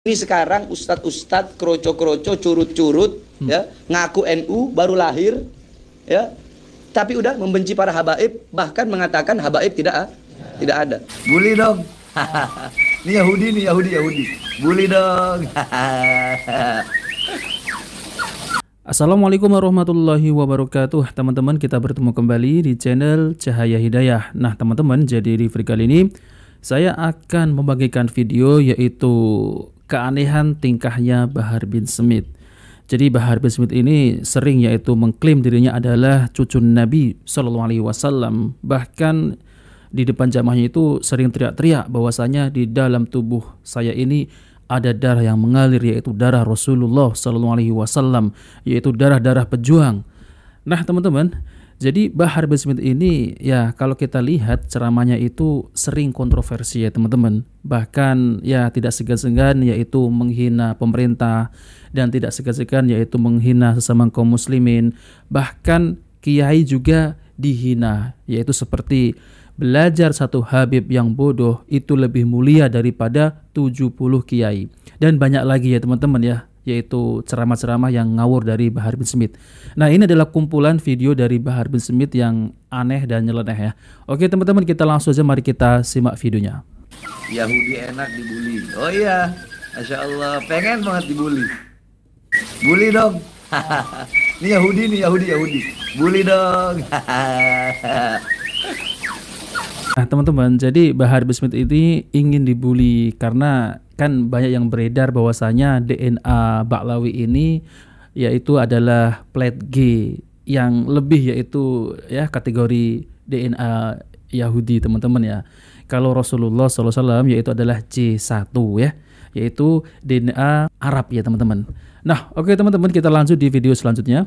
Ini sekarang ustadz-ustadz, kroco-kroco, curut-curut, ya, ngaku NU baru lahir, ya, tapi udah membenci para habaib, bahkan mengatakan habaib tidak ada. Bully dong. Ini Yahudi. Bully dong. Assalamualaikum warahmatullahi wabarakatuh. Teman-teman, kita bertemu kembali di channel Cahaya Hidayah. Nah teman-teman, jadi di video kali ini saya akan membagikan video yaitu keanehan tingkahnya Bahar bin Smith. Jadi Bahar bin Smith ini sering yaitu mengklaim dirinya adalah cucu Nabi SAW. Bahkan di depan jamaahnya itu sering teriak-teriak bahwasanya di dalam tubuh saya ini ada darah yang mengalir, yaitu darah Rasulullah SAW, yaitu darah-darah pejuang. Nah teman-teman, jadi Bahar bin Smith ini ya kalau kita lihat ceramahnya itu sering kontroversi ya teman-teman. Bahkan ya tidak segan-segan yaitu menghina pemerintah dan tidak segan-segan yaitu menghina sesama kaum muslimin. Bahkan kiai juga dihina, yaitu seperti belajar satu habib yang bodoh itu lebih mulia daripada 70 kiai. Dan banyak lagi ya teman-teman ya, yaitu ceramah-ceramah yang ngawur dari Bahar bin Smith. Nah ini adalah kumpulan video dari Bahar bin Smith yang aneh dan nyeleneh ya. Oke teman-teman, kita langsung aja, mari kita simak videonya. Yahudi enak dibully. Oh iya, Masya Allah, pengen banget dibully. Bully dong. Ini Yahudi. Bully dong. Nah teman-teman, jadi Bahar bin Smith ini ingin dibully karena kan banyak yang beredar bahwasanya DNA Ba'lawi ini yaitu adalah plat G yang lebih, yaitu ya kategori DNA Yahudi teman-teman ya. Kalau Rasulullah SAW yaitu adalah C1 ya, yaitu DNA Arab ya teman-teman. Nah oke teman-teman, kita lanjut di video selanjutnya.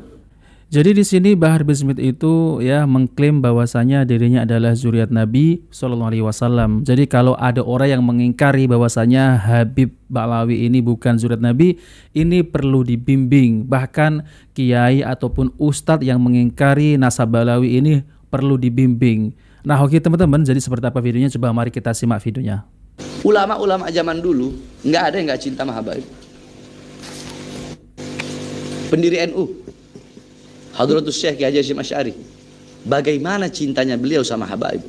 Jadi di sini Bahar bin Smith itu ya mengklaim bahwasanya dirinya adalah zuriat Nabi SAW. Jadi kalau ada orang yang mengingkari bahwasanya Habib Ba'lawi ini bukan zuriat Nabi, ini perlu dibimbing. Bahkan kiai ataupun ustadz yang mengingkari nasab Ba'lawi ini perlu dibimbing. Nah oke teman-teman, jadi seperti apa videonya? Coba mari kita simak videonya. Ulama-ulama zaman dulu nggak ada yang nggak cinta sama habaib. Pendiri NU Hadratus Syekh Kiai Haji Hasyim Asy'ari, bagaimana cintanya beliau sama habaib.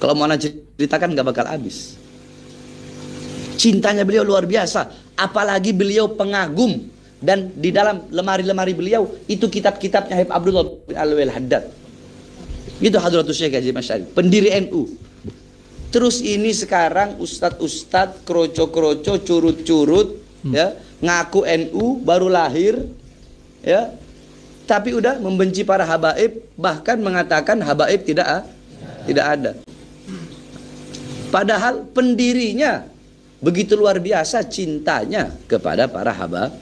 Kalau mau ceritakan gak bakal habis. Cintanya beliau luar biasa. Apalagi beliau pengagum. Dan di dalam lemari-lemari beliau itu kitab-kitabnya Habib Abdullah bin Alwi Al-Haddad. Itu Hadratus Syekh Kiai Haji Hasyim Asy'ari, pendiri NU. Terus ini sekarang ustadz-ustadz, kroco-kroco, curut-curut, ya, ngaku NU baru lahir, ya, tapi udah membenci para habaib, bahkan mengatakan habaib tidak ada. Padahal pendirinya begitu luar biasa cintanya kepada para habaib.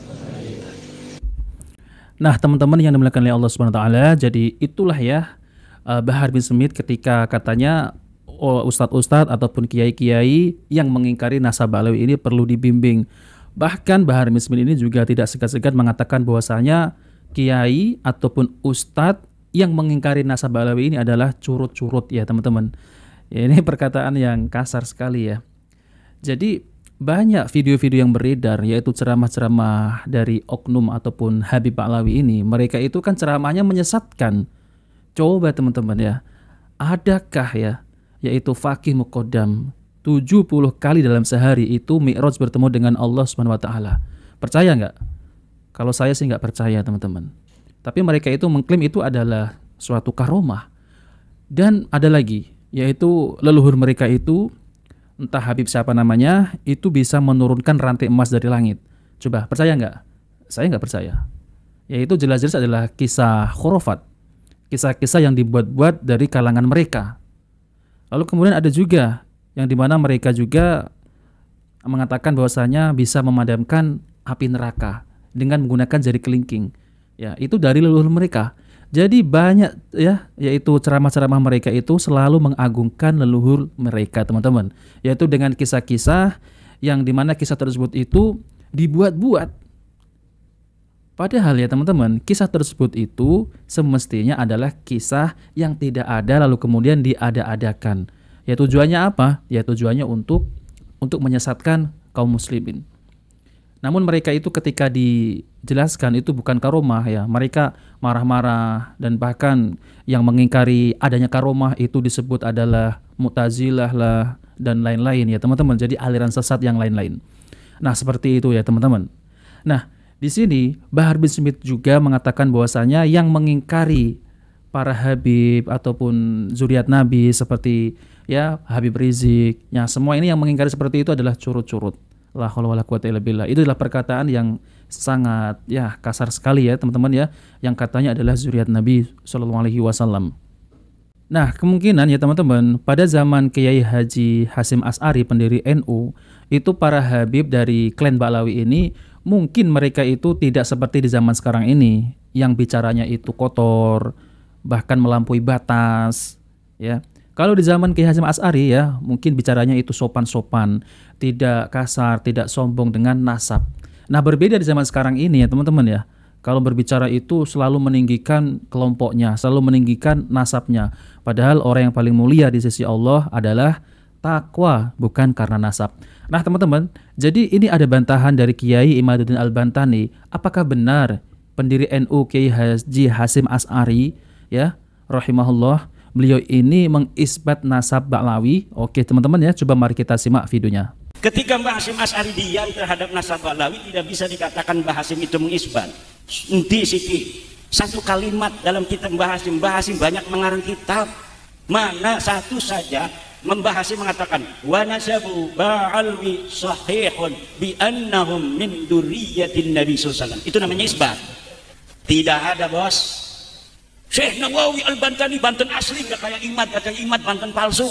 Nah teman-teman yang dimuliakan oleh Allah SWT, jadi itulah ya Bahar bin Smith ketika katanya ustadz-ustadz ataupun kiai-kiai yang mengingkari nasab Ba'lawi ini perlu dibimbing. Bahkan Bahar bin Smith ini juga tidak segan-segan mengatakan bahwasanya kiai ataupun ustadz yang mengingkari nasab Ba'lawi ini adalah curut-curut ya teman-teman. Ya, ini perkataan yang kasar sekali ya. Jadi banyak video-video yang beredar yaitu ceramah-ceramah dari oknum ataupun Habib Ba'lawi ini. Mereka itu kan ceramahnya menyesatkan. Coba teman-teman ya, adakah ya yaitu Faqih Muqaddam 70 kali dalam sehari itu Mi'raj bertemu dengan Allah SWT. Percaya nggak? Kalau saya sih nggak percaya teman-teman. Tapi mereka itu mengklaim itu adalah suatu karomah. Dan ada lagi, yaitu leluhur mereka itu, entah Habib siapa namanya, itu bisa menurunkan rantai emas dari langit. Coba, percaya nggak? Saya nggak percaya. Yaitu jelas-jelas adalah kisah khurafat. Kisah-kisah yang dibuat-buat dari kalangan mereka. Lalu kemudian ada juga yang dimana mereka juga mengatakan bahwasanya bisa memadamkan api neraka dengan menggunakan jari kelingking. Ya, itu dari leluhur mereka. Jadi banyak ya, yaitu ceramah-ceramah mereka itu selalu mengagungkan leluhur mereka, teman-teman. Yaitu dengan kisah-kisah yang dimana kisah tersebut itu dibuat-buat. Padahal ya teman-teman, kisah tersebut itu semestinya adalah kisah yang tidak ada lalu kemudian diada-adakan. Ya tujuannya apa? Ya tujuannya untuk menyesatkan kaum muslimin. Namun mereka itu ketika dijelaskan itu bukan karomah ya, mereka marah-marah dan bahkan yang mengingkari adanya karomah itu disebut adalah Mu'tazilah lah dan lain-lain ya teman-teman. Jadi aliran sesat yang lain-lain. Nah, seperti itu ya teman-teman. Nah, di sini Bahar bin Smith juga mengatakan bahwasanya yang mengingkari para Habib ataupun zuriat Nabi seperti ya Habib Rizik, ya semua ini yang mengingkari seperti itu adalah curut-curut. La haula wala quwata illa billah. Itu adalah perkataan yang sangat ya kasar sekali ya teman-teman ya, yang katanya adalah zuriat Nabi sallallahu alaihi wasallam. Nah, kemungkinan ya teman-teman, pada zaman Kiai Haji Hasyim Asy'ari pendiri NU, itu para Habib dari klan Ba'lawi ini mungkin mereka itu tidak seperti di zaman sekarang ini yang bicaranya itu kotor, bahkan melampaui batas ya. Kalau di zaman Kiai Hasyim Asy'ari ya, mungkin bicaranya itu sopan-sopan, tidak kasar, tidak sombong dengan nasab. Nah, berbeda di zaman sekarang ini ya teman-teman ya. Kalau berbicara itu selalu meninggikan kelompoknya, selalu meninggikan nasabnya. Padahal orang yang paling mulia di sisi Allah adalah takwa, bukan karena nasab. Nah teman-teman, jadi ini ada bantahan dari Kiai Imaduddin Al-Bantani. Apakah benar pendiri NU Kiai Haji Hasyim Asy'ari ya, rahimahullah, beliau ini mengisbat nasab Ba'lawi? Oke teman-teman ya, coba mari kita simak videonya. Ketika Mbah Hasyim Asy'ari diam terhadap nasab Ba'lawi, tidak bisa dikatakan Mbah Hasyim itu mengisbat. Nanti siki satu kalimat dalam kitab Mbah Hasyim banyak mengarang kitab, mana satu saja Mbah Hasyim mengatakan wa nasabu ba'alwi sahihun bi annahum min dzurriyyatin Nabi sallallahu alaihi wasallam. Itu namanya isbat. Tidak ada bos. Syekh Nawawi Al-Bantani Banten asli, gak kayak Imad Banten palsu.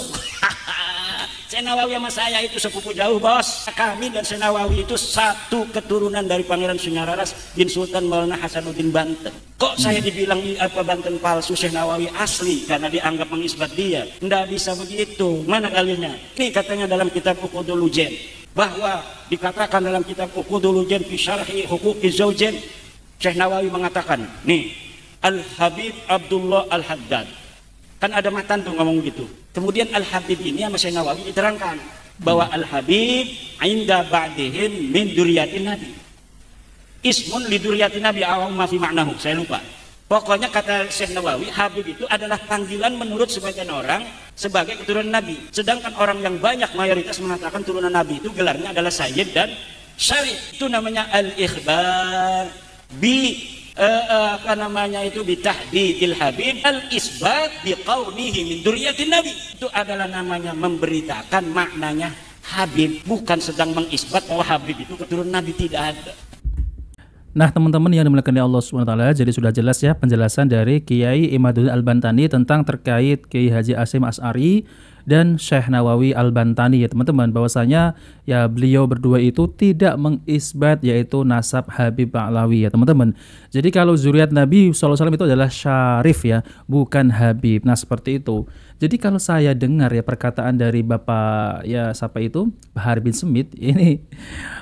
Syekh Nawawi sama saya itu sepupu jauh bos. Kami dan Syekh Nawawi itu satu keturunan dari Pangeran Sunyararas bin Sultan Maulana Hasanuddin Banten. Kok saya dibilang apa Banten palsu, Syekh Nawawi asli karena dianggap mengisbat dia? Nggak bisa begitu. Mana dalilnya? Ini katanya dalam kitab Uqudul Ujen, bahwa dikatakan dalam kitab Uqudul Ujen fi syarhi huquqiz zaujain, Syekh Nawawi mengatakan nih, Al-Habib Abdullah Al-Haddad, kan ada matan tuh ngomong gitu. Kemudian Al-Habib ini sama Syekh Nawawi diterangkan bahwa Al-Habib inda ba'dihim min dzurriyyatin Nabi. Ismun li dzurriyyatin Nabi awam ma fi ma'nahu, saya lupa. Pokoknya kata Syekh Nawawi, Habib itu adalah panggilan menurut sebagian orang sebagai keturunan Nabi. Sedangkan orang yang banyak mayoritas mengatakan turunan Nabi itu gelarnya adalah Sayyid dan Syarif. Itu namanya al-ikhbar bi apa namanya itu bitahdidil Habib al-isbat biqaunihi min dzurriyyatin Nabi. Itu adalah namanya memberitakan maknanya Habib, bukan sedang mengisbat bahwa Habib itu keturunan Nabi, tidak ada. Nah teman-teman yang dimuliakan Allah SWT, jadi sudah jelas ya penjelasan dari Kiai Imaduddin Al-Bantani tentang terkait Kiai Haji Hasyim Asy'ari dan Syekh Nawawi Al-Bantani ya teman-teman, bahwasanya ya beliau berdua itu tidak mengisbat yaitu nasab Habib Ba'lawi ya teman-teman. Jadi kalau zuriat Nabi SAW itu adalah Syarif ya, bukan Habib. Nah seperti itu. Jadi kalau saya dengar ya perkataan dari Bapak ya siapa itu Bahar bin Smith ini,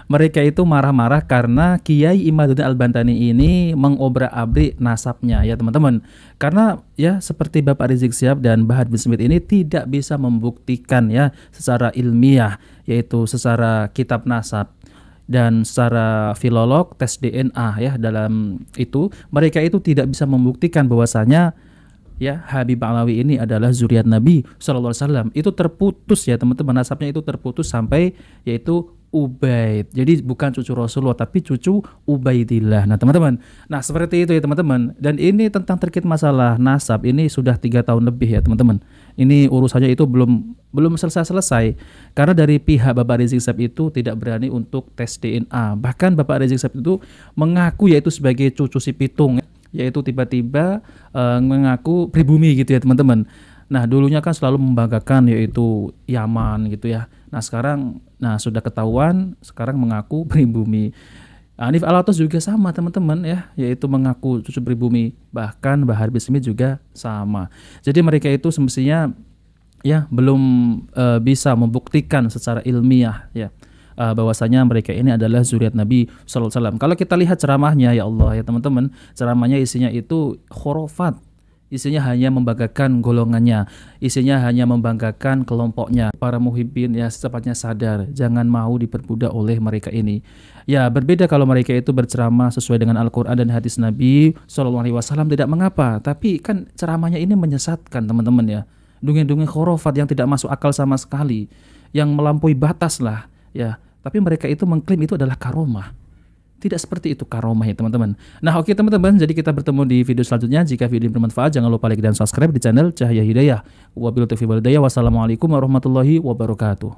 mereka itu marah-marah karena Kiai Imaduddin Al-Bantani ini mengobrak-abrik nasabnya ya teman-teman. Karena ya seperti Bapak Rizik Syihab dan Bahar bin Smith ini tidak bisa membuktikan ya secara ilmiah, yaitu secara kitab nasab dan secara filolog tes DNA ya, dalam itu mereka itu tidak bisa membuktikan bahwasanya ya Habib Ba'lawi ini adalah zuriat Nabi sallallahu alaihi wasallam. Itu terputus ya teman-teman, nasabnya itu terputus sampai yaitu Ubaid. Jadi bukan cucu Rasulullah tapi cucu Ubaidillah. Nah teman-teman, nah seperti itu ya teman-teman. Dan ini tentang terkait masalah nasab ini sudah 3 tahun lebih ya teman-teman. Ini urusannya itu belum selesai karena dari pihak Bapak Rizik Syihab itu tidak berani untuk tes DNA. Bahkan Bapak Rizik Syihab itu mengaku yaitu sebagai cucu si Pitung, yaitu tiba-tiba mengaku pribumi gitu ya teman-teman. Nah dulunya kan selalu membanggakan yaitu Yaman gitu ya. Nah sekarang sudah ketahuan sekarang mengaku pribumi. Hanif Alatas juga sama teman-teman ya, yaitu mengaku cucu pribumi. Bahkan Bahar bin Smith juga sama. Jadi mereka itu semestinya ya belum bisa membuktikan secara ilmiah ya bahwasanya mereka ini adalah zuriat Nabi sallallahu alaihi wasallam. Kalau kita lihat ceramahnya ya Allah ya teman-teman, ceramahnya isinya itu khurafat. Isinya hanya membanggakan golongannya, isinya hanya membanggakan kelompoknya. Para muhibbin ya secepatnya sadar, jangan mau diperbudak oleh mereka ini. Ya, berbeda kalau mereka itu berceramah sesuai dengan Al-Quran dan hadis Nabi SAW tidak mengapa. Tapi kan ceramahnya ini menyesatkan teman-teman ya. Dongeng-dongeng khurafat yang tidak masuk akal sama sekali, yang melampaui batas lah ya. Tapi mereka itu mengklaim itu adalah karomah. Tidak seperti itu karomah ya teman-teman. Nah oke teman-teman, jadi kita bertemu di video selanjutnya. Jika video ini bermanfaat, jangan lupa like dan subscribe di channel Cahaya Hidayah. Wabillahi taufiq wal hidayah. Wassalamualaikum warahmatullahi wabarakatuh.